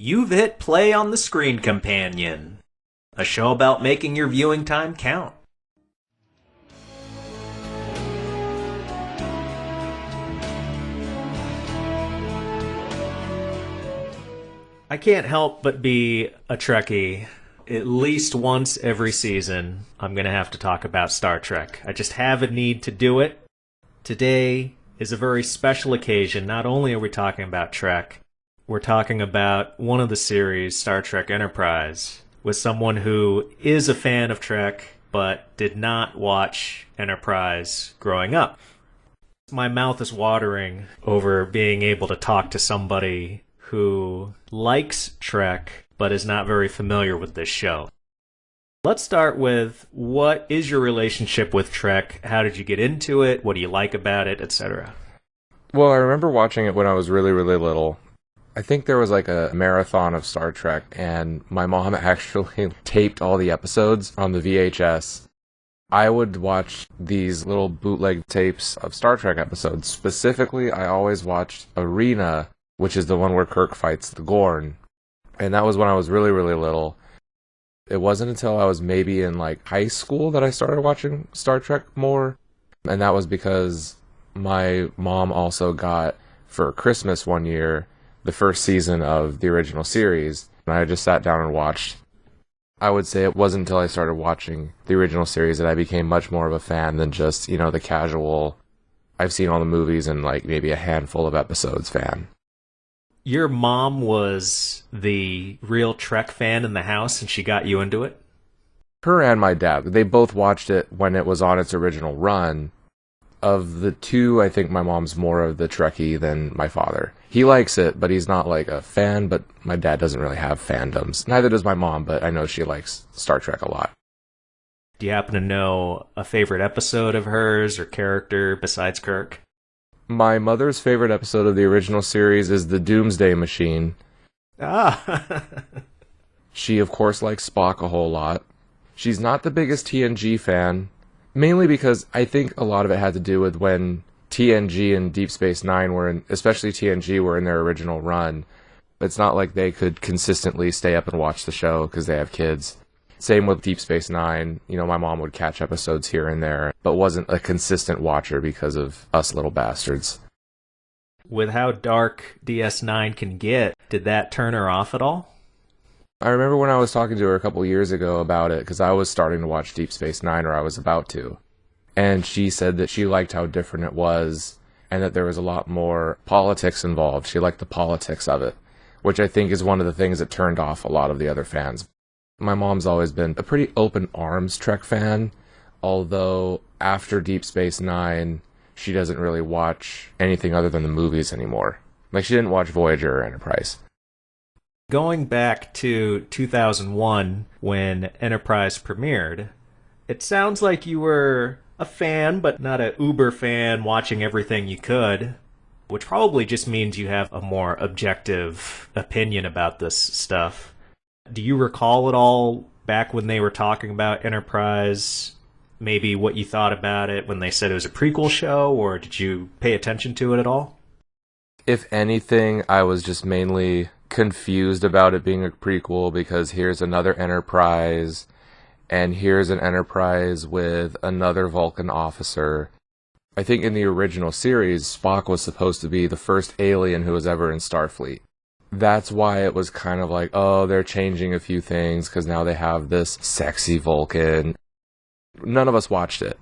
You've hit play on the Screen Companion, a show about making your viewing time count. I can't help but be a Trekkie. At least once every season, I'm going to have to talk about Star Trek. I just have a need to do it. Today is a very special occasion. Not only are we talking about Trek, we're talking about one of the series, Star Trek Enterprise, with someone who is a fan of Trek, but did not watch Enterprise growing up. My mouth is watering over being able to talk to somebody who likes Trek, but is not very familiar with this show. Let's start with, what is your relationship with Trek? How did you get into it? What do you like about it, etc.? Well, I remember watching it when I was really, really little. I think there was like a marathon of Star Trek, and my mom actually taped all the episodes on the VHS. I would watch these little bootleg tapes of Star Trek episodes. Specifically, I always watched Arena, which is the one where Kirk fights the Gorn. And that was when I was really, really little. It wasn't until I was maybe in like high school that I started watching Star Trek more. And that was because my mom also got, for Christmas one year, the first season of the original series. And I just sat down and watched. I would say it wasn't until I started watching the original series that I became much more of a fan than just, the casual, I've seen all the movies and like maybe a handful of episodes fan. Your mom was the real Trek fan in the house, and she got you into it? Her and my dad. They both watched it when it was on its original run. Of the two, I think my mom's more of the Trekkie than my father. He likes it, but he's not like a fan, but my dad doesn't really have fandoms. Neither does my mom, but I know she likes Star Trek a lot. Do you happen to know a favorite episode of hers or character besides Kirk? My mother's favorite episode of the original series is the Doomsday Machine. Ah! She, of course, likes Spock a whole lot. She's not the biggest TNG fan, mainly because I think a lot of it had to do with when TNG and Deep Space Nine especially TNG, were in their original run. It's not like they could consistently stay up and watch the show because they have kids. Same with Deep Space Nine. My mom would catch episodes here and there, but wasn't a consistent watcher because of us little bastards. With how dark DS9 can get, did that turn her off at all? I remember when I was talking to her a couple years ago about it, because I was starting to watch Deep Space Nine, or I was about to. And she said that she liked how different it was, and that there was a lot more politics involved. She liked the politics of it, which I think is one of the things that turned off a lot of the other fans. My mom's always been a pretty open arms Trek fan, although after Deep Space Nine, she doesn't really watch anything other than the movies anymore. Like, she didn't watch Voyager or Enterprise. Going back to 2001, when Enterprise premiered, it sounds like you were a fan, but not a uber fan, watching everything you could, which probably just means you have a more objective opinion about this stuff. Do you recall at all, back when they were talking about Enterprise, maybe what you thought about it when they said it was a prequel show, or did you pay attention to it at all? If anything, I was just mainly confused about it being a prequel, because here's another Enterprise, and here's an Enterprise with another Vulcan officer. I think in the original series, Spock was supposed to be the first alien who was ever in Starfleet. That's why it was kind of like, oh, they're changing a few things because now they have this sexy Vulcan. None of us watched it.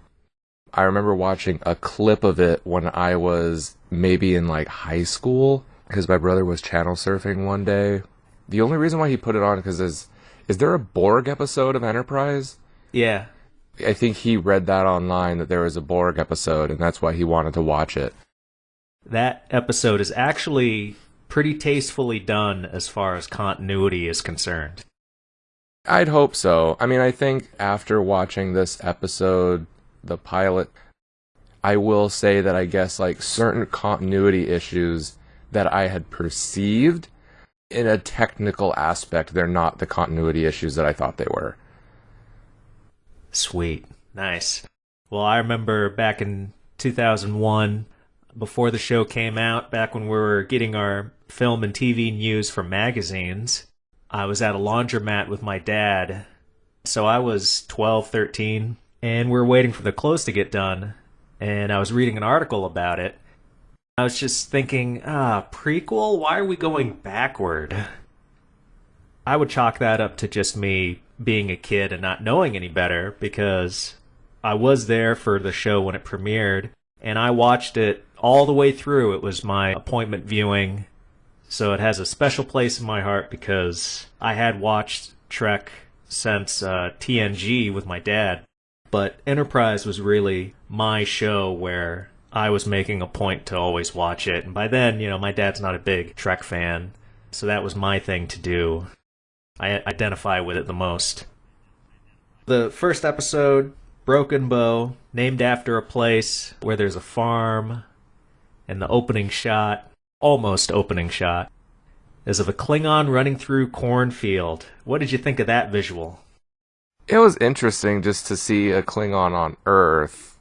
I remember watching a clip of it when I was maybe in like high school, because my brother was channel surfing one day. The only reason why he put it on is there a Borg episode of Enterprise? Yeah. I think he read that online, that there was a Borg episode, and that's why he wanted to watch it. That episode is actually pretty tastefully done as far as continuity is concerned. I'd hope so. I mean, I think after watching this episode, the pilot, I will say that I guess like certain continuity issues that I had perceived, in a technical aspect, they're not the continuity issues that I thought they were. Sweet. Nice. Well, I remember back in 2001, before the show came out, back when we were getting our film and TV news from magazines, I was at a laundromat with my dad. So I was 12, 13, and we were waiting for the clothes to get done, and I was reading an article about it. I was just thinking, prequel? Why are we going backward? I would chalk that up to just me being a kid and not knowing any better, because I was there for the show when it premiered, and I watched it all the way through. It was my appointment viewing, so it has a special place in my heart because I had watched Trek since TNG with my dad, but Enterprise was really my show where I was making a point to always watch it. And by then, my dad's not a big Trek fan, so that was my thing to do. I identify with it the most. The first episode, Broken Bow, named after a place where there's a farm, and the opening shot, almost opening shot, is of a Klingon running through cornfield. What did you think of that visual? It was interesting just to see a Klingon on Earth.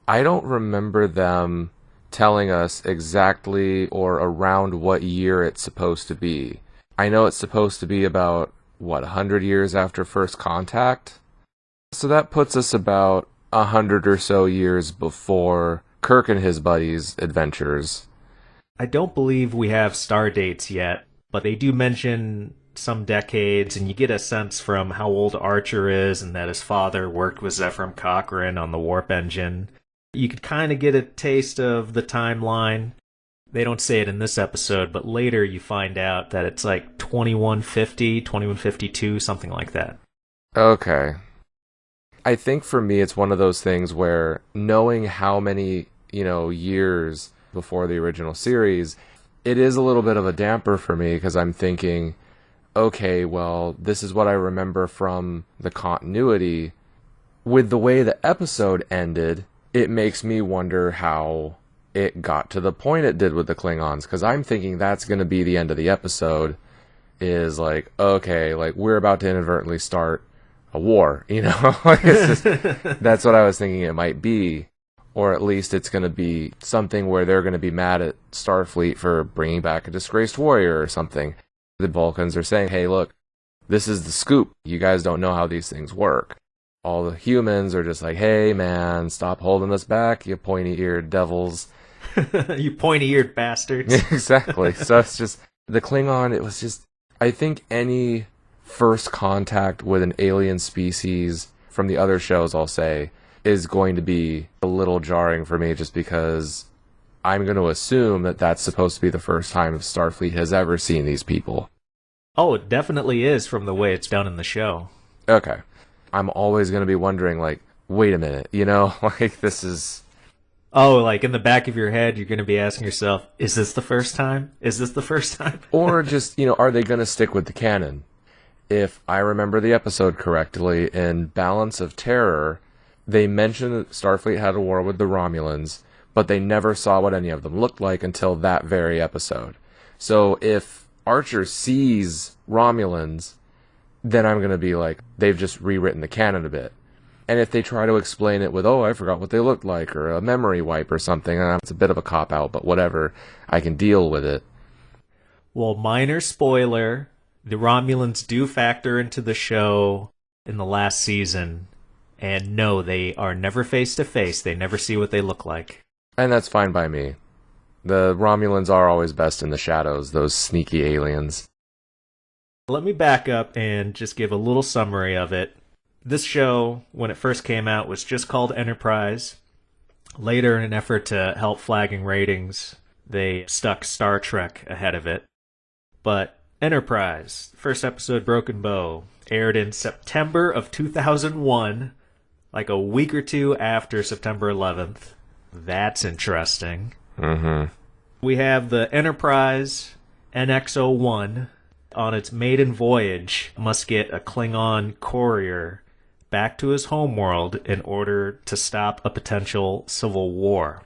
I don't remember them telling us exactly or around what year it's supposed to be. I know it's supposed to be about, 100 years after first contact? So that puts us about 100 or so years before Kirk and his buddies' adventures. I don't believe we have star dates yet, but they do mention some decades, and you get a sense from how old Archer is and that his father worked with Zefram Cochrane on the warp engine. You could kind of get a taste of the timeline. They don't say it in this episode, but later you find out that it's like 2150, 2152, something like that. Okay. I think for me it's one of those things where knowing how many, years before the original series, it is a little bit of a damper for me because I'm thinking, okay, well, this is what I remember from the continuity. With the way the episode ended, it makes me wonder how it got to the point it did with the Klingons, because I'm thinking that's going to be the end of the episode, is like, okay, like we're about to inadvertently start a war, It's just, that's what I was thinking it might be. Or at least it's going to be something where they're going to be mad at Starfleet for bringing back a disgraced warrior or something. The Vulcans are saying, hey, look, this is the scoop. You guys don't know how these things work. All the humans are just like, hey, man, stop holding us back, you pointy-eared devils. You pointy-eared bastards. Exactly. So it's just, the Klingon, it was just, I think any first contact with an alien species from the other shows, I'll say, is going to be a little jarring for me just because I'm going to assume that that's supposed to be the first time Starfleet has ever seen these people. Oh, it definitely is from the way it's done in the show. Okay. I'm always going to be wondering, like, wait a minute, like this is... Oh, like in the back of your head, you're going to be asking yourself, is this the first time? Is this the first time? Or just, are they going to stick with the canon? If I remember the episode correctly, in Balance of Terror, they mentioned that Starfleet had a war with the Romulans, but they never saw what any of them looked like until that very episode. So if Archer sees Romulans, then I'm going to be like, they've just rewritten the canon a bit. And if they try to explain it with, oh, I forgot what they looked like, or a memory wipe or something, it's a bit of a cop-out, but whatever, I can deal with it. Well, minor spoiler, the Romulans do factor into the show in the last season. And no, they are never face-to-face. They never see what they look like. And that's fine by me. The Romulans are always best in the shadows, those sneaky aliens. Let me back up and just give a little summary of it. This show, when it first came out, was just called Enterprise. Later, in an effort to help flagging ratings, they stuck Star Trek ahead of it. But Enterprise, first episode, Broken Bow, aired in September of 2001, like a week or two after September 11th. That's interesting. Mm-hmm. We have the Enterprise NX-01 on its maiden voyage must get a Klingon courier back to his homeworld in order to stop a potential civil war.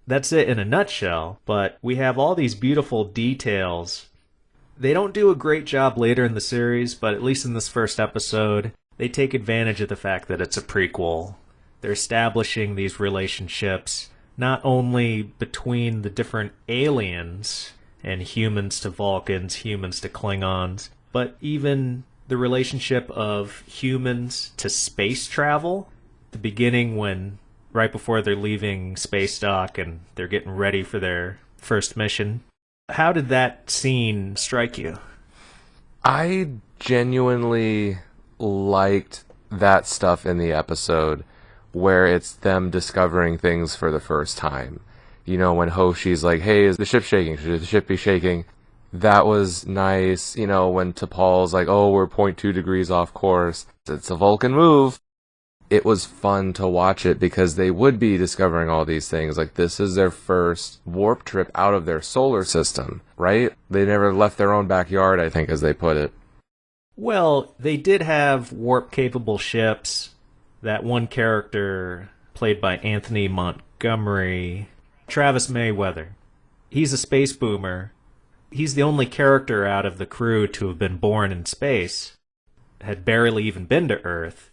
That's it in a nutshell, but we have all these beautiful details. They don't do a great job later in the series, but at least in this first episode, they take advantage of the fact that it's a prequel. They're establishing these relationships, not only between the different aliens and humans to Vulcans, humans to Klingons, but even the relationship of humans to space travel. The beginning when, right before they're leaving space dock and they're getting ready for their first mission. How did that scene strike you? I genuinely liked that stuff in the episode where it's them discovering things for the first time. You know, when Hoshi's like, hey, is the ship shaking? Should the ship be shaking? That was nice. You know, when T'Pol's like, oh, we're 0.2 degrees off course. It's a Vulcan move. It was fun to watch it because they would be discovering all these things. Like, this is their first warp trip out of their solar system, right? They never left their own backyard, I think, as they put it. Well, they did have warp-capable ships. That one character, played by Anthony Montgomery, Travis Mayweather, he's a space boomer. He's the only character out of the crew to have been born in space, had barely even been to Earth.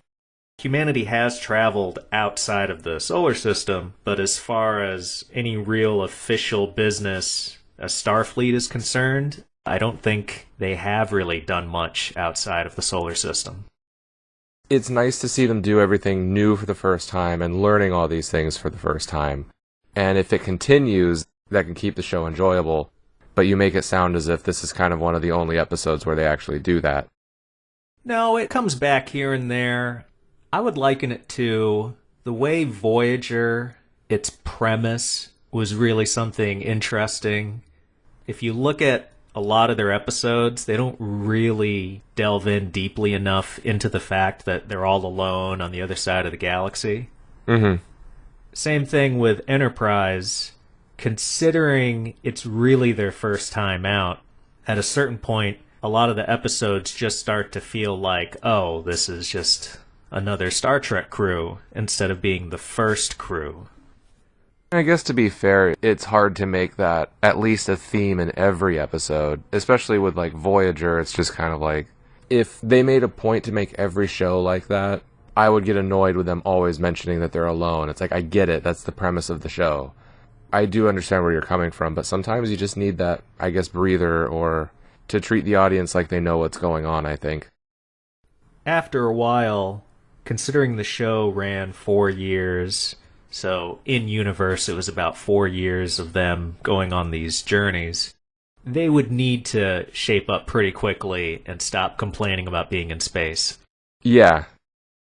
Humanity has traveled outside of the solar system, but as far as any real official business as Starfleet is concerned, I don't think they have really done much outside of the solar system. It's nice to see them do everything new for the first time and learning all these things for the first time. And if it continues, that can keep the show enjoyable. But you make it sound as if this is kind of one of the only episodes where they actually do that. No, it comes back here and there. I would liken it to the way Voyager, its premise, was really something interesting. If you look at a lot of their episodes, they don't really delve in deeply enough into the fact that they're all alone on the other side of the galaxy. Mm-hmm. Same thing with Enterprise. Considering it's really their first time out, at a certain point, a lot of the episodes just start to feel like, oh, this is just another Star Trek crew, instead of being the first crew. I guess to be fair, it's hard to make that at least a theme in every episode, especially with like Voyager. It's just kind of like, if they made a point to make every show like that, I would get annoyed with them always mentioning that they're alone. It's like, I get it, that's the premise of the show. I do understand where you're coming from, but sometimes you just need that, I guess, breather, or to treat the audience like they know what's going on, I think. After a while, considering the show ran 4 years, so in universe it was about 4 years of them going on these journeys, they would need to shape up pretty quickly and stop complaining about being in space. Yeah.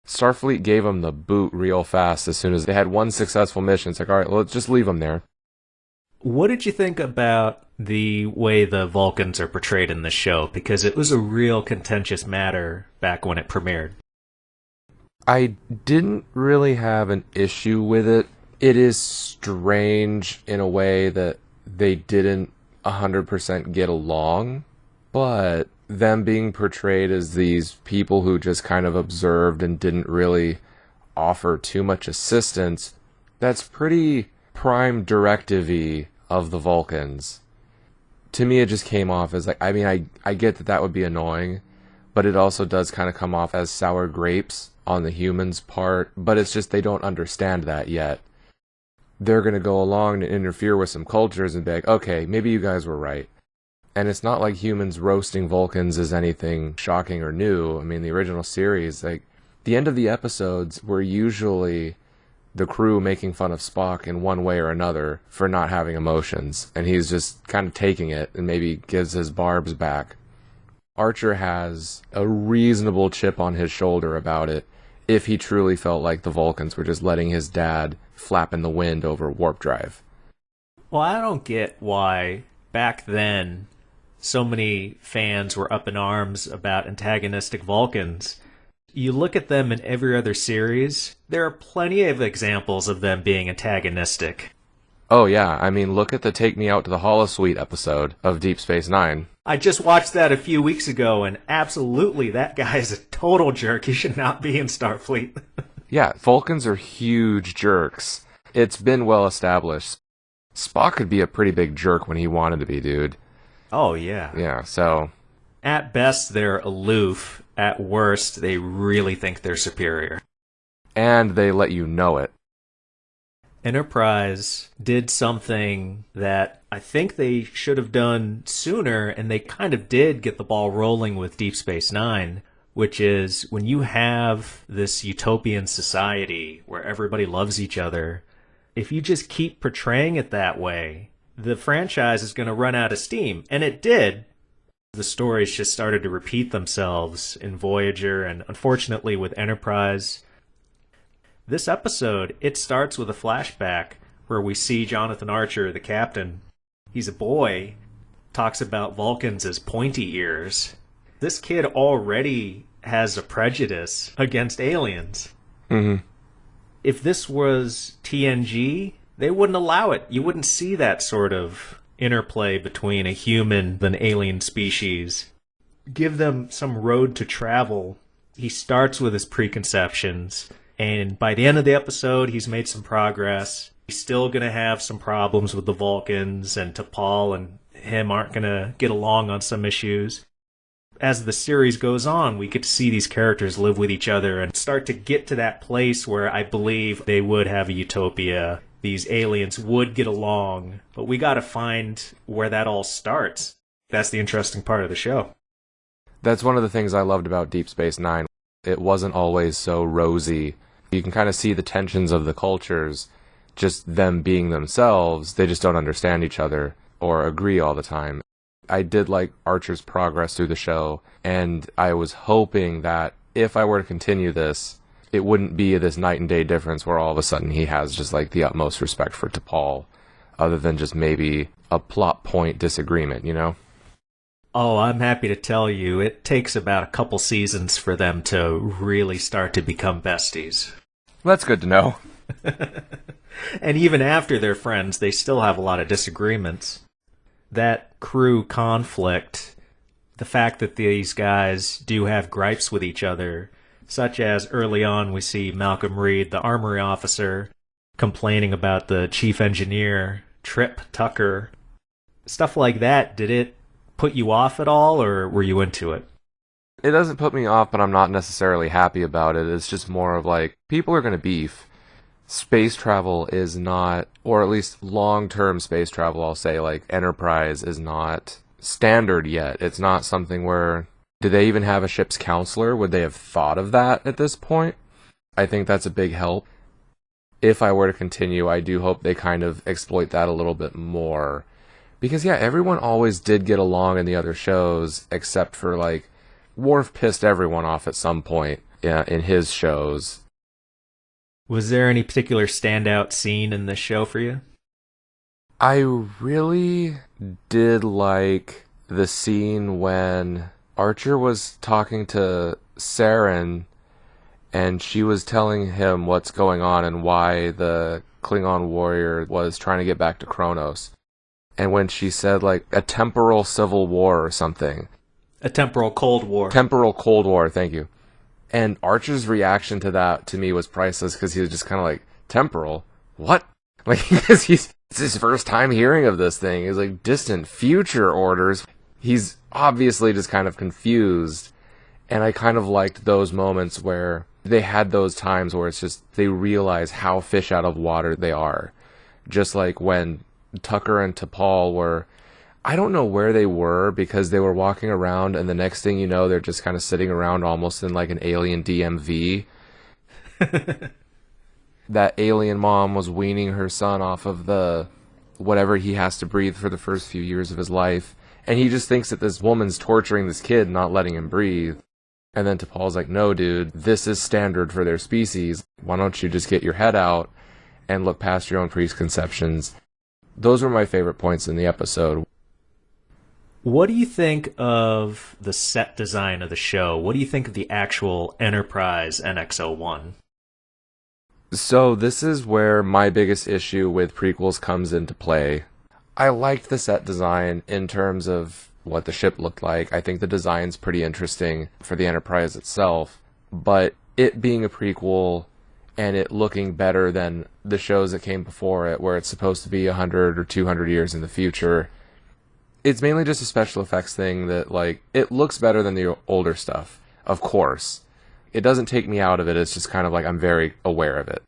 Starfleet gave them the boot real fast as soon as they had one successful mission. It's like, all right, well, let's just leave them there. What did you think about the way the Vulcans are portrayed in the show? Because it was a real contentious matter back when it premiered. I didn't really have an issue with it. It is strange in a way that they didn't 100% get along, but them being portrayed as these people who just kind of observed and didn't really offer too much assistance, that's pretty prime directive-y of the Vulcans. To me, it just came off as like, I mean, I get that that would be annoying, but it also does kind of come off as sour grapes on the humans' part, but it's just they don't understand that yet. They're going to go along and interfere with some cultures and be like, okay, maybe you guys were right. And it's not like humans roasting Vulcans is anything shocking or new. I mean, the original series, like, the end of the episodes were usually the crew making fun of Spock in one way or another for not having emotions, and he's just kind of taking it and maybe gives his barbs back. Archer has a reasonable chip on his shoulder about it, if he truly felt like the Vulcans were just letting his dad flap in the wind over warp drive. Well, I don't get why back then so many fans were up in arms about antagonistic Vulcans. You look at them in every other series, there are plenty of examples of them being antagonistic. Oh yeah, I mean, look at the Take Me Out to the Holosuite episode of Deep Space Nine. I just watched that a few weeks ago, and absolutely, that guy is a total jerk. He should not be in Starfleet. Yeah, Vulcans are huge jerks. It's been well established. Spock could be a pretty big jerk when he wanted to be, dude. Oh, yeah. Yeah, so... At best, they're aloof. At worst, they really think they're superior. And they let you know it. Enterprise did something that I think they should have done sooner, and they kind of did get the ball rolling with Deep Space Nine, which is when you have this utopian society where everybody loves each other, if you just keep portraying it that way, the franchise is going to run out of steam. And it did. The stories just started to repeat themselves in Voyager and unfortunately with Enterprise. This episode, it starts with a flashback where we see Jonathan Archer, the captain. He's a boy, talks about Vulcans as pointy ears. This kid already has a prejudice against aliens. Mm-hmm. If this was TNG, they wouldn't allow it. You wouldn't see that sort of interplay between a human and an alien species. Give them some road to travel. He starts with his preconceptions, and by the end of the episode, he's made some progress. He's still going to have some problems with the Vulcans, and T'Pol and him aren't going to get along on some issues. As the series goes on, we get to see these characters live with each other and start to get to that place where I believe they would have a utopia. These aliens would get along, but we got to find where that all starts. That's the interesting part of the show. That's one of the things I loved about Deep Space Nine. It wasn't always so rosy. You can kind of see the tensions of the cultures, just them being themselves. They just don't understand each other or agree all the time. I did like Archer's progress through the show, and I was hoping that if I were to continue this, it wouldn't be this night and day difference where all of a sudden he has just like the utmost respect for T'Pol, other than just maybe a plot point disagreement, you know? Oh, I'm happy to tell you, it takes about a couple seasons for them to really start to become besties. That's good to know. And even after they're friends, they still have a lot of disagreements. That crew conflict, the fact that these guys do have gripes with each other, such as early on we see Malcolm Reed, the armory officer, complaining about the chief engineer, Trip Tucker. Stuff like that, did it put you off at all, or were you into it? It doesn't put me off, but I'm not necessarily happy about it. It's just more of like, people are going to beef. Space travel is not, or at least long-term space travel, I'll say, like Enterprise is not standard yet. It's not something where, do they even have a ship's counselor? Would they have thought of that at this point? I think that's a big help. If I were to continue, I do hope they kind of exploit that a little bit more. Because yeah, everyone always did get along in the other shows, except for like, Worf pissed everyone off at some point in his shows. Was there any particular standout scene in this show for you? I really did like the scene when Archer was talking to Saren and she was telling him what's going on and why the Klingon warrior was trying to get back to Kronos. And when she said like a temporal civil war or something. A temporal Cold War. Temporal Cold War, thank you. And Archer's reaction to that, to me, was priceless, because he was just kind of like, temporal? What? Like, because it's his first time hearing of this thing. He's like, distant future orders. He's obviously just kind of confused. And I kind of liked those moments where they had those times where it's just, they realize how fish out of water they are. Just like when Tucker and T'Pol were, I don't know where they were, because they were walking around and the next thing you know, they're just kind of sitting around almost in like an alien DMV. That alien mom was weaning her son off of the whatever he has to breathe for the first few years of his life. And he just thinks that this woman's torturing this kid, not letting him breathe. And then T'Pol's like, no, dude, this is standard for their species. Why don't you just get your head out and look past your own preconceptions? Those were my favorite points in the episode. What do you think of the set design of the show? What do you think of the actual Enterprise NX-01? So this is where my biggest issue with prequels comes into play. I liked the set design in terms of what the ship looked like. I think the design's pretty interesting for the Enterprise itself. But it being a prequel and it looking better than the shows that came before it, where it's supposed to be 100 or 200 years in the future, it's mainly just a special effects thing that, like, it looks better than the older stuff, of course. It doesn't take me out of it, it's just kind of like I'm very aware of it.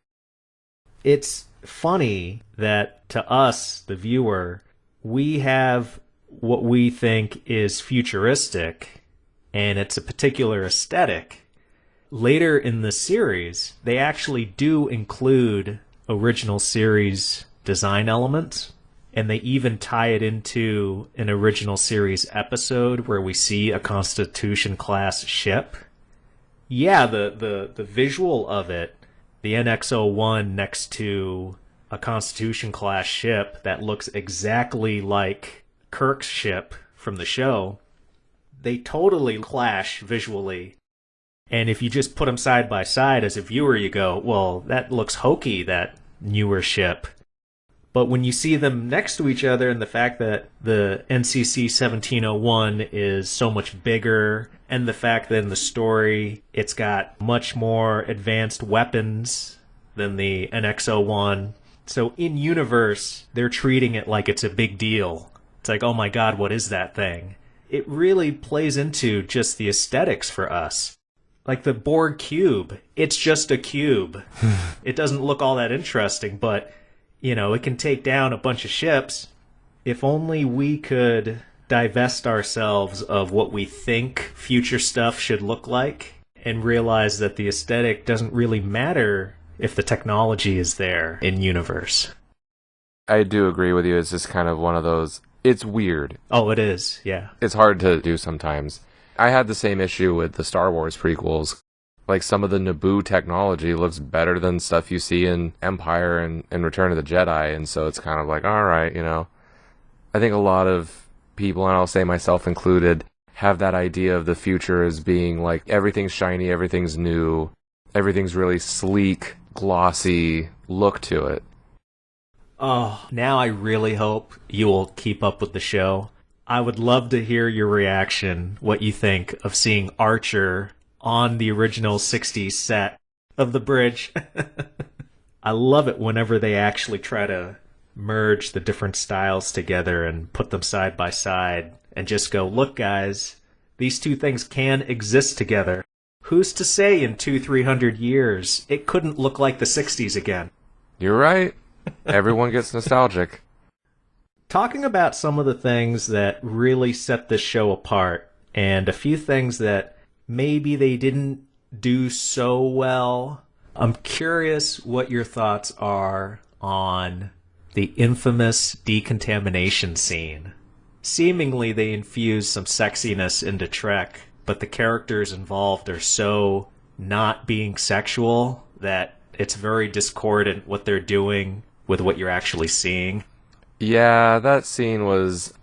It's funny that to us, the viewer, we have what we think is futuristic, and it's a particular aesthetic. Later in the series, they actually do include original series design elements, and they even tie it into an original series episode where we see a Constitution class ship. Yeah, the visual of it, the NX-01 next to a Constitution class ship that looks exactly like Kirk's ship from the show, they totally clash visually. And if you just put them side by side as a viewer, you go, well, that looks hokey, that newer ship. But when you see them next to each other, and the fact that the NCC 1701 is so much bigger, and the fact that in the story it's got much more advanced weapons than the NX-01. So in universe, they're treating it like it's a big deal. It's like, oh my god, what is that thing? It really plays into just the aesthetics for us. Like the Borg cube, it's just a cube. It doesn't look all that interesting, but, you know, it can take down a bunch of ships. If only we could divest ourselves of what we think future stuff should look like and realize that the aesthetic doesn't really matter if the technology is there in universe. I do agree with you. It's just kind of one of those, it's weird. Oh, it is, yeah. It's hard to do sometimes. I had the same issue with the Star Wars prequels. Like, some of the Naboo technology looks better than stuff you see in Empire and Return of the Jedi, and so it's kind of like, alright, you know. I think a lot of people, and I'll say myself included, have that idea of the future as being like, everything's shiny, everything's new, everything's really sleek, glossy look to it. Oh, now I really hope you will keep up with the show. I would love to hear your reaction, what you think of seeing Archer on the original 60s set of the bridge. I love it whenever they actually try to merge the different styles together and put them side by side and just go, look guys, these two things can exist together. Who's to say in 200-300 years it couldn't look like the 60s again? You're right. Everyone gets nostalgic. Talking about some of the things that really set this show apart, and a few things that maybe they didn't do so well, I'm curious what your thoughts are on the infamous decontamination scene. Seemingly they infuse some sexiness into Trek, but the characters involved are so not being sexual that it's very discordant what they're doing with what you're actually seeing. Yeah, that scene was...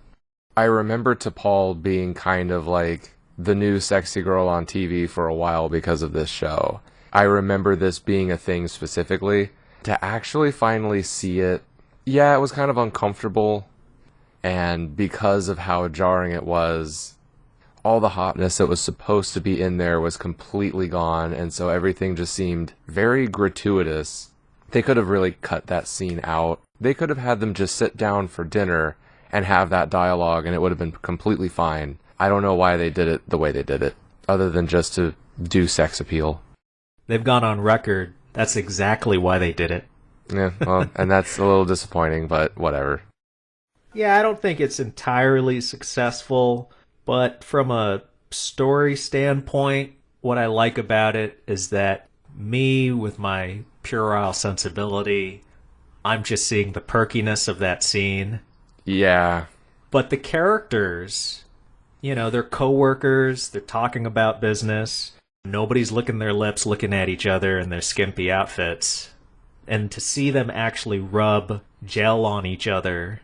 I remember T'Pol being kind of like the new sexy girl on TV for a while because of this show. I remember this being a thing specifically. To actually finally see it, yeah, it was kind of uncomfortable. And because of how jarring it was, all the hotness that was supposed to be in there was completely gone, and so everything just seemed very gratuitous. They could have really cut that scene out. They could have had them just sit down for dinner and have that dialogue, and it would have been completely fine. I don't know why they did it the way they did it, other than just to do sex appeal. They've gone on record. That's exactly why they did it. Yeah, well, and that's a little disappointing, but whatever. Yeah, I don't think it's entirely successful, but from a story standpoint, what I like about it is that me, with my puerile sensibility, I'm just seeing the perkiness of that scene. Yeah. But the characters, you know, they're coworkers, they're talking about business, nobody's licking their lips looking at each other in their skimpy outfits. And to see them actually rub gel on each other,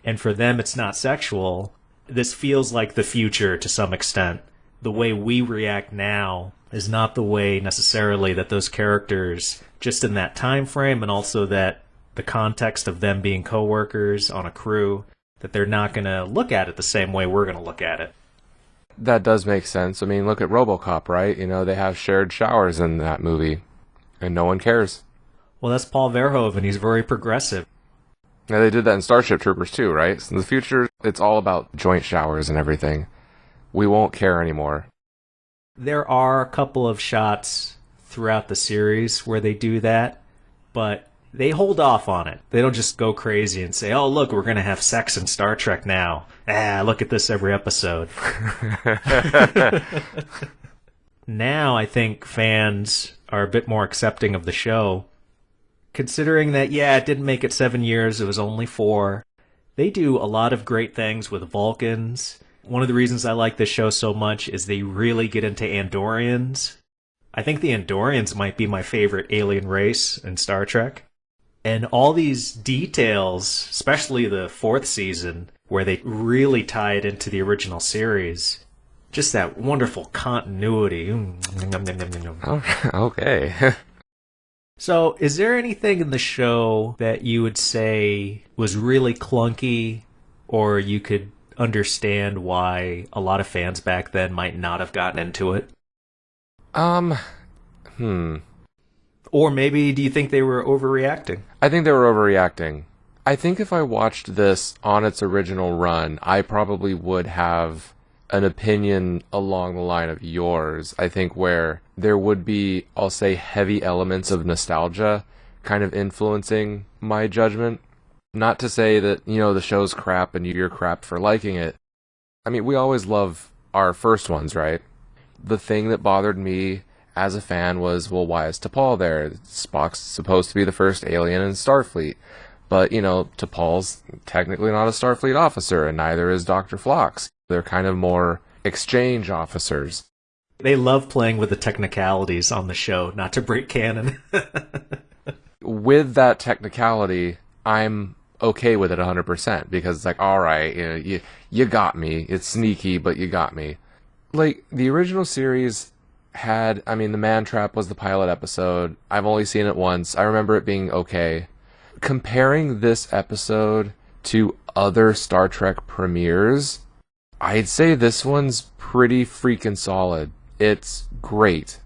and for them it's not sexual, this feels like the future to some extent. The way we react now is not the way necessarily that those characters, just in that time frame, and also that the context of them being coworkers on a crew, that they're not going to look at it the same way we're going to look at it. That does make sense. I mean, look at RoboCop, right? You know, they have shared showers in that movie, and no one cares. Well, that's Paul Verhoeven. He's very progressive. Yeah, they did that in Starship Troopers too, right? So in the future, it's all about joint showers and everything. We won't care anymore. There are a couple of shots throughout the series where they do that, but they hold off on it. They don't just go crazy and say, oh, look, we're going to have sex in Star Trek now. Look at this every episode. Now I think fans are a bit more accepting of the show. Considering that, it didn't make it 7 years, it was only 4. They do a lot of great things with Vulcans. One of the reasons I like this show so much is they really get into Andorians. I think the Andorians might be my favorite alien race in Star Trek. And all these details, especially the 4th season, where they really tie it into the original series, just that wonderful continuity. Okay. So, is there anything in the show that you would say was really clunky, or you could understand why a lot of fans back then might not have gotten into it? Or maybe do you think they were overreacting? I think they were overreacting. I think if I watched this on its original run, I probably would have an opinion along the line of yours. I think where there would be, I'll say, heavy elements of nostalgia kind of influencing my judgment. Not to say that, the show's crap and you're crap for liking it. I mean, we always love our first ones, right? The thing that bothered me as a fan was, well, why is T'Pol there? Spock's supposed to be the first alien in Starfleet. But, T'Pol's technically not a Starfleet officer, and neither is Dr. Phlox. They're kind of more exchange officers. They love playing with the technicalities on the show, not to break canon. With that technicality, I'm okay with it 100%, because it's like, all right, you got me. It's sneaky, but you got me. Like, the original series had, the Man Trap was the pilot episode. I've only seen it once. I remember it being okay. Comparing this episode to other Star Trek premieres, I'd say this one's pretty freaking solid. It's great.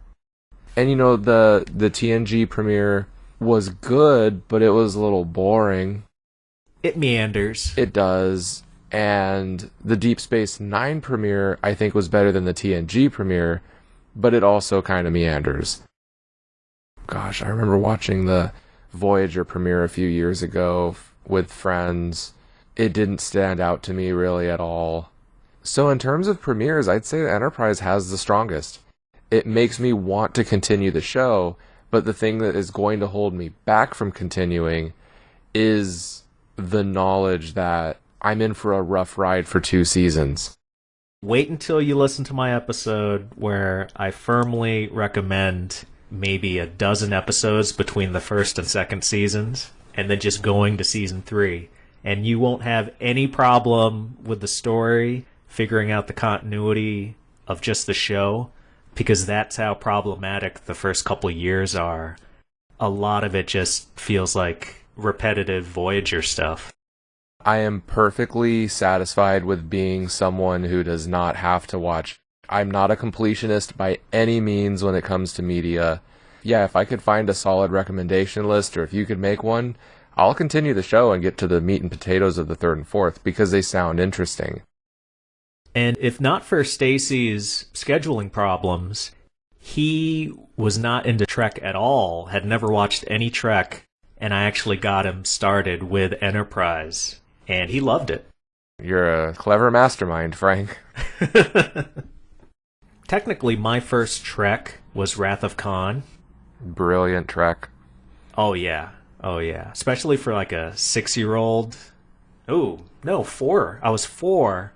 And the TNG premiere was good, but it was a little boring. It meanders. It does. And the Deep Space Nine premiere, I think, was better than the TNG premiere, but it also kind of meanders. Gosh, I remember watching the Voyager premiere a few years ago with friends. It didn't stand out to me really at all. So in terms of premieres, I'd say the Enterprise has the strongest. It makes me want to continue the show, but the thing that is going to hold me back from continuing is the knowledge that I'm in for a rough ride for 2 seasons. Wait until you listen to my episode where I firmly recommend maybe a dozen episodes between the first and second seasons, and then just going to season 3. And you won't have any problem with the story, figuring out the continuity of just the show, because that's how problematic the first couple years are. A lot of it just feels like repetitive Voyager stuff. I am perfectly satisfied with being someone who does not have to watch. I'm not a completionist by any means when it comes to media. Yeah, if I could find a solid recommendation list, or if you could make one, I'll continue the show and get to the meat and potatoes of the 3rd and 4th, because they sound interesting. And if not for Stacy's scheduling problems, he was not into Trek at all, had never watched any Trek, and I actually got him started with Enterprise, and he loved it. You're a clever mastermind, Frank. Technically, my first Trek was Wrath of Khan. Brilliant Trek. Oh, yeah. Especially for like a 6-year-old. Oh, no, 4. I was 4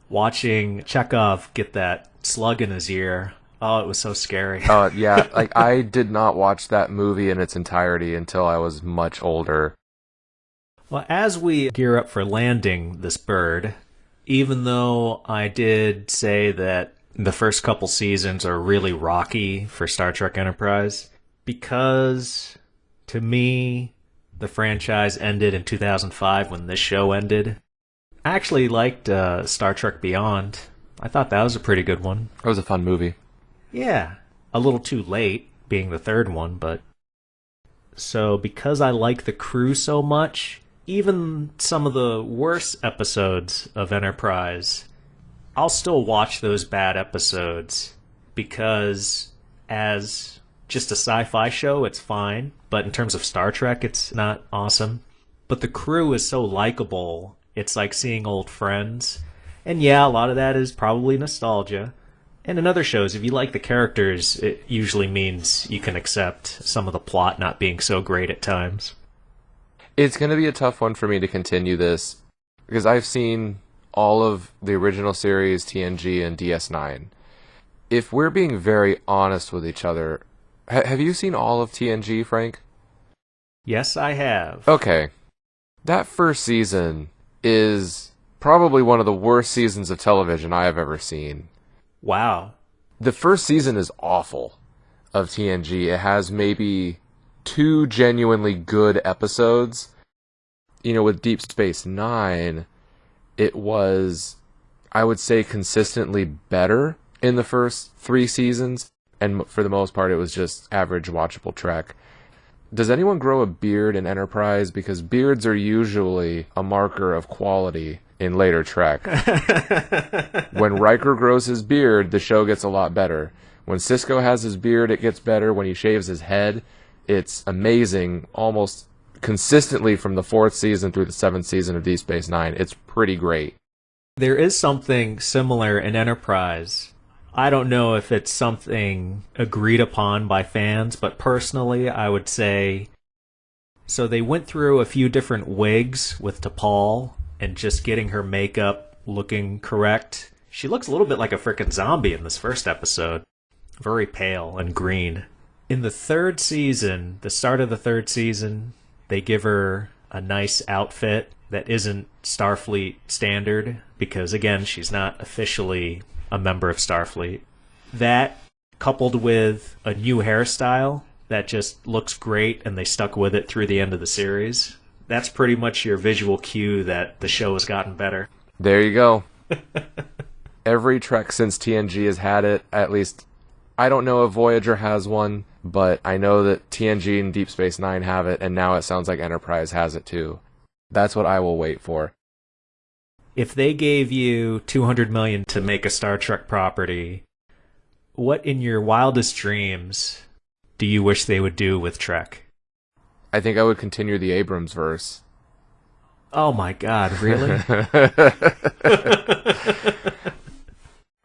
watching Chekhov get that slug in his ear. Oh, it was so scary. Yeah, like I did not watch that movie in its entirety until I was much older. Well, as we gear up for landing this bird, even though I did say that the first couple seasons are really rocky for Star Trek Enterprise, because to me, the franchise ended in 2005 when this show ended. I actually liked Star Trek Beyond. I thought that was a pretty good one. It was a fun movie. Yeah, a little too late, being the 3rd one, but... So, because I like the crew so much, even some of the worst episodes of Enterprise, I'll still watch those bad episodes, because as just a sci-fi show, it's fine. But in terms of Star Trek, it's not awesome. But the crew is so likable, it's like seeing old friends. And yeah, a lot of that is probably nostalgia. And in other shows, if you like the characters, it usually means you can accept some of the plot not being so great at times. It's going to be a tough one for me to continue this, because I've seen all of the original series, TNG and DS9. If we're being very honest with each other, have you seen all of TNG, Frank? Yes, I have. Okay. That first season is probably one of the worst seasons of television I have ever seen. Wow. The first season is awful of TNG. It has maybe 2 genuinely good episodes. You know, with Deep Space Nine, it was, I would say, consistently better in the first 3 seasons. And for the most part, it was just average watchable Trek. Does anyone grow a beard in Enterprise? Because beards are usually a marker of quality in later Trek. When Riker grows his beard, the show gets a lot better. When Sisko has his beard, it gets better. When he shaves his head, it's amazing. Almost consistently from the 4th season through the 7th season of Deep Space Nine. It's pretty great. There is something similar in Enterprise. I don't know if it's something agreed upon by fans, but personally, I would say... So they went through a few different wigs with T'Pol, and just getting her makeup looking correct. She looks a little bit like a frickin' zombie in this first episode. Very pale and green. In the 3rd season, the start of the 3rd season, they give her a nice outfit that isn't Starfleet standard, because again, she's not officially a member of Starfleet. That, coupled with a new hairstyle that just looks great, and they stuck with it through the end of the series. That's pretty much your visual cue that the show has gotten better. There you go. Every Trek since TNG has had it, at least. I don't know if Voyager has one, but I know that TNG and Deep Space Nine have it, and now it sounds like Enterprise has it too. That's what I will wait for. If they gave you $200 million to make a Star Trek property, what in your wildest dreams do you wish they would do with Trek? I think I would continue the Abrams verse. Oh my god, really?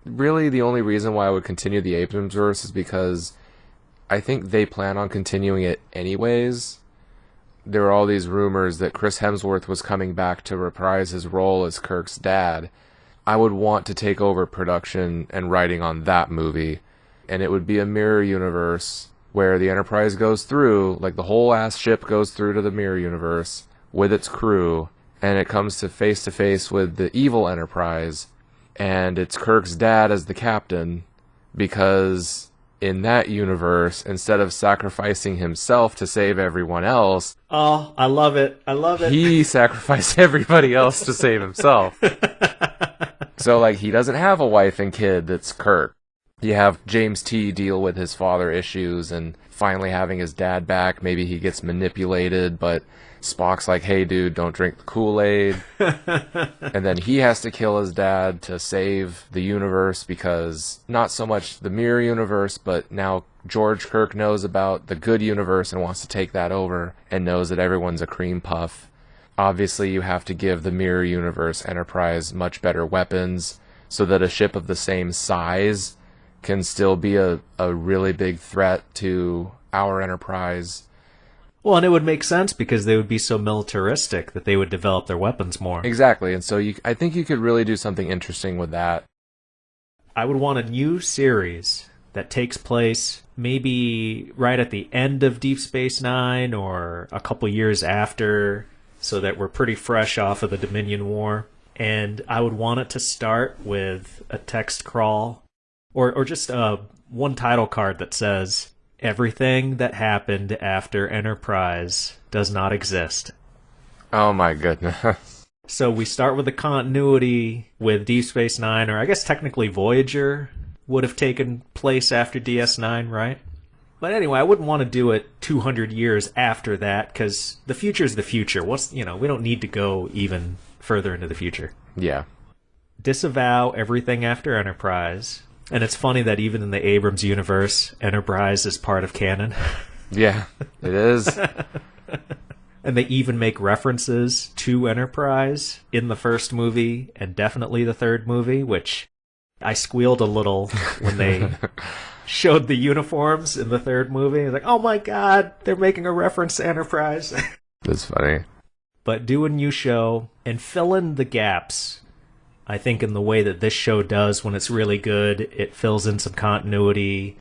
Really, the only reason why I would continue the Abrams verse is because I think they plan on continuing it anyways. There were all these rumors that Chris Hemsworth was coming back to reprise his role as Kirk's dad. I would want to take over production and writing on that movie, and it would be a mirror universe where the Enterprise goes through, like the whole ass ship goes through to the mirror universe with its crew, and it comes to face with the evil Enterprise, and it's Kirk's dad as the captain, because in that universe, instead of sacrificing himself to save everyone else... Oh, I love it. I love it. He sacrificed everybody else to save himself. So, like, he doesn't have a wife and kid that's Kirk. You have James T. deal with his father issues and finally having his dad back. Maybe he gets manipulated, but Spock's like, hey, dude, don't drink the Kool-Aid. And then he has to kill his dad to save the universe because not so much the mirror universe, but now George Kirk knows about the good universe and wants to take that over and knows that everyone's a cream puff. Obviously, you have to give the mirror universe Enterprise much better weapons so that a ship of the same size can still be a really big threat to our Enterprise. Well, and it would make sense because they would be so militaristic that they would develop their weapons more. Exactly, and so I think you could really do something interesting with that. I would want a new series that takes place maybe right at the end of Deep Space Nine or a couple years after, so that we're pretty fresh off of the Dominion War. And I would want it to start with a text crawl or just one title card that says, everything that happened after Enterprise does not exist. Oh my goodness. So we start with the continuity with Deep Space Nine, or I guess technically Voyager would have taken place after DS9, right? But anyway, I wouldn't want to do it 200 years after that, because the future's the future. We don't need to go even further into the future. Yeah. Disavow everything after Enterprise. And it's funny that even in the Abrams universe, Enterprise is part of canon. Yeah, it is. And they even make references to Enterprise in the first movie and definitely the third movie, which I squealed a little when they showed the uniforms in the third movie. I was like, oh my god, they're making a reference to Enterprise. That's funny. But do a new show and fill in the gaps. I think in the way that this show does when it's really good, it fills in some continuity.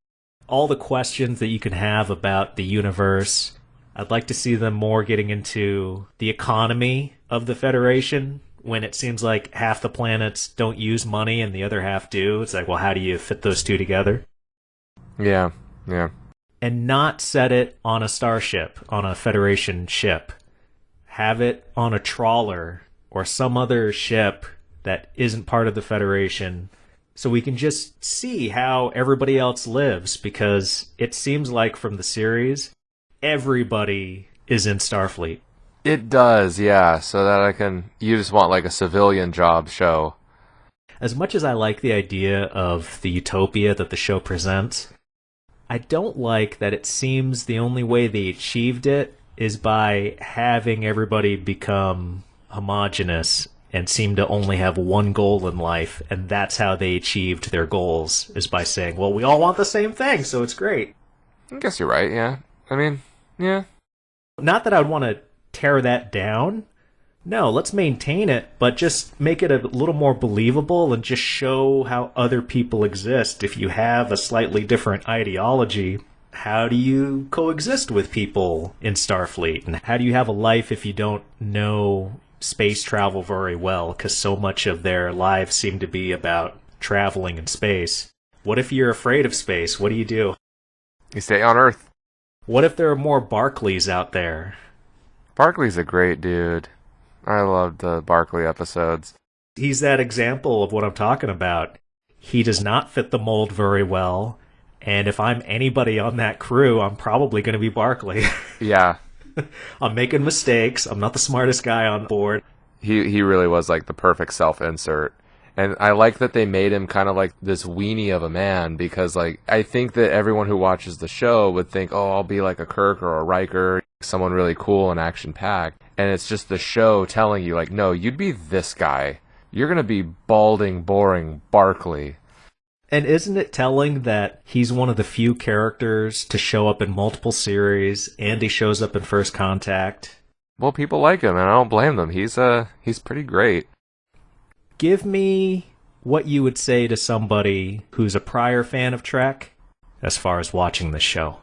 All the questions that you can have about the universe. I'd like to see them more getting into the economy of the Federation when it seems like half the planets don't use money and the other half do. It's like, well, how do you fit those two together? Yeah. And not set it on a starship, on a Federation ship. Have it on a trawler or some other ship that isn't part of the Federation so we can just see how everybody else lives, because it seems like from the series, everybody is in Starfleet. It does, yeah, so that you just want like a civilian job show. As much as I like the idea of the utopia that the show presents, I don't like that it seems the only way they achieved it is by having everybody become homogenous and seem to only have one goal in life, and that's how they achieved their goals, is by saying, well, we all want the same thing, so it's great. I guess you're right, yeah. I mean, yeah. Not that I would want to tear that down. No, let's maintain it, but just make it a little more believable and just show how other people exist. If you have a slightly different ideology, how do you coexist with people in Starfleet? And how do you have a life if you don't know space travel very well? Because so much of their lives seem to be about traveling in space. What if you're afraid of space? What do? You stay on Earth. What if there are more Barclays out there? Barclay's a great dude. I loved the Barclay episodes. He's that example of what I'm talking about. He does not fit the mold very well, and if I'm anybody on that crew, I'm probably going to be Barclay. Yeah. I'm making mistakes. I'm not the smartest guy on board. He really was like the perfect self-insert. And I like that they made him kind of like this weenie of a man, because like I think that everyone who watches the show would think, oh, I'll be like a Kirk or a Riker, someone really cool and action-packed. And it's just the show telling you, like, no, you'd be this guy. You're going to be balding, boring Barclay. And isn't it telling that he's one of the few characters to show up in multiple series, and he shows up in First Contact? Well, people like him, and I don't blame them. He's pretty great. Give me what you would say to somebody who's a prior fan of Trek as far as watching this show.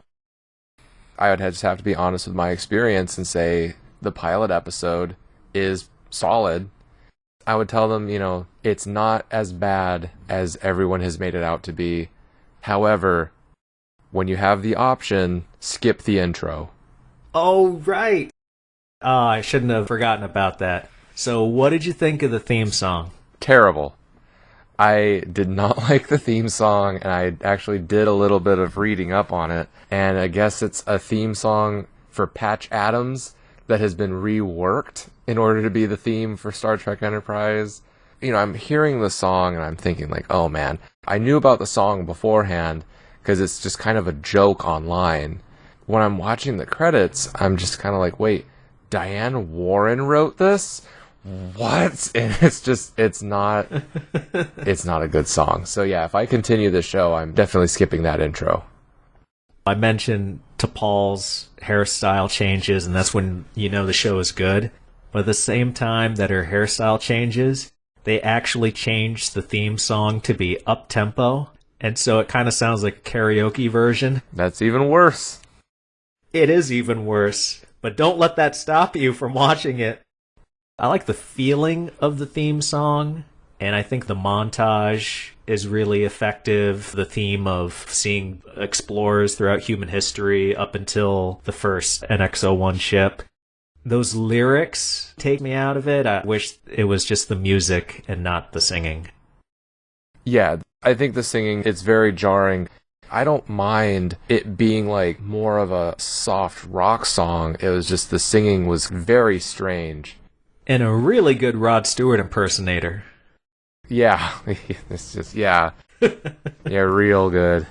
I would just have to be honest with my experience and say the pilot episode is solid. I would tell them, it's not as bad as everyone has made it out to be. However, when you have the option, skip the intro. Oh, right. I shouldn't have forgotten about that. So what did you think of the theme song? Terrible. I did not like the theme song, and I actually did a little bit of reading up on it. And I guess it's a theme song for Patch Adams that has been reworked in order to be the theme for Star Trek Enterprise. I'm hearing the song and I'm thinking like, oh man, I knew about the song beforehand because it's just kind of a joke online. When I'm watching the credits, I'm just kind of like, wait, Diane Warren wrote this? What? And it's not a good song. So yeah, if I continue the show, I'm definitely skipping that intro. I mentioned T'Pol's hairstyle changes, and that's when you know the show is good. But at the same time that her hairstyle changes, they actually changed the theme song to be up-tempo, and so it kind of sounds like a karaoke version. That's even worse. It is even worse, but don't let that stop you from watching it. I like the feeling of the theme song, and I think the montage is really effective. The theme of seeing explorers throughout human history up until the first NX-01 ship. Those lyrics take me out of it. I wish it was just the music and not the singing. Yeah, I think the singing, it's very jarring. I don't mind it being like more of a soft rock song. It was just the singing was very strange. And a really good Rod Stewart impersonator. Yeah, it's just, yeah. Yeah, real good.